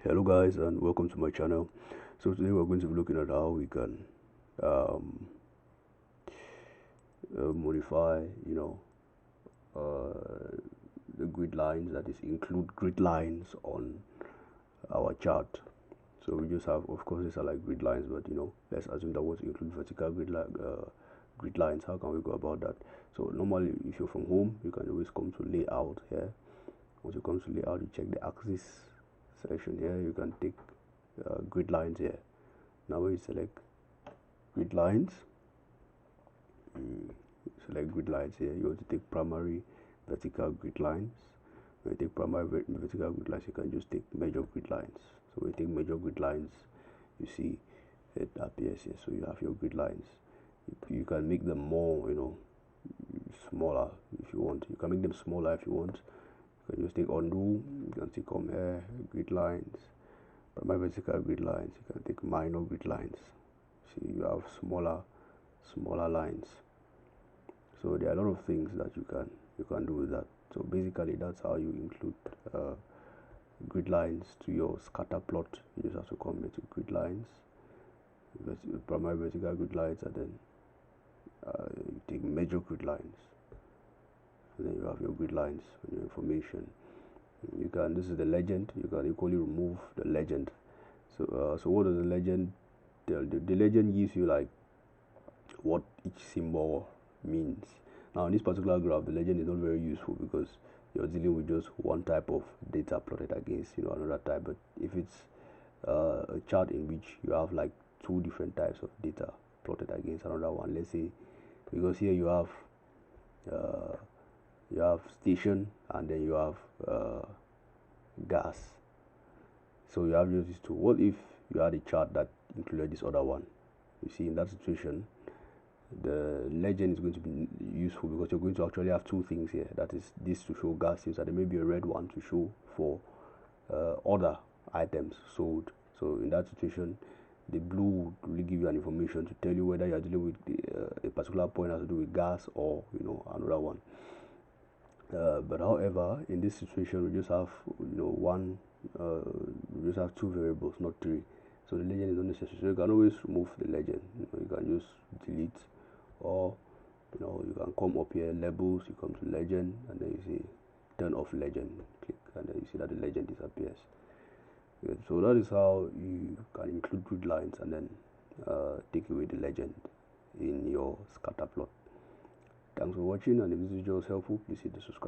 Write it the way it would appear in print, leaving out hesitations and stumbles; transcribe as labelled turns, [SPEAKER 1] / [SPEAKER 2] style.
[SPEAKER 1] Hello guys, and welcome to my channel. So today we're going to be looking at how we can um, modify uh, the grid lines, that is include grid lines on our chart. So we just have, of course, these are like grid lines, but let's assume that we want to include vertical grid lines. How can we go about that? So normally, if you're from home, you can always come to layout here. Once you come to layout, you check the axis section here. You can take grid lines here. Now when you select grid lines, select grid lines here, you want to take primary vertical grid lines. When you take primary vertical grid lines, you can just take major grid lines. So when you take major grid lines, you see it appears here. So you have your grid lines. You can make them more, smaller if you want. You can make them smaller if you want. You can just take undo. You can take come here, grid lines, primary vertical grid lines. You can take minor grid lines. See, you have smaller lines. So there are a lot of things that you can do with that. So basically that's how you include grid lines to your scatter plot. You just have to come into grid lines, primary vertical grid lines, and then you take major grid lines, and then you have your grid lines and your information. You can, this is the legend. You can equally remove the legend. So what does the legend tell? The legend gives you like what each symbol means. Now in this particular graph, the legend is not very useful because you're dealing with just one type of data plotted against another type. But if it's a chart in which you have like two different types of data plotted against another one, let's say, because here you have station, and then you have gas. So you have just these two. What if you had a chart that included this other one? You see, in that situation, the legend is going to be useful because you're going to actually have two things here. That is, this to show gas use, and there may be a red one to show for other items sold. So in that situation, the blue would really give you an information to tell you whether you are dealing with a particular point has to do with gas or another one. But however, in this situation, we just have one. We just have two variables, not three. So the legend is not necessary. So you can always remove the legend. You can just delete, or you can come up here, labels. You come to legend, and then you see turn off legend. Click, and then you see that the legend disappears. Okay, so that is how you can include grid lines and then take away the legend in your scatter plot. Thanks for watching, and if this video was helpful, please hit the subscribe.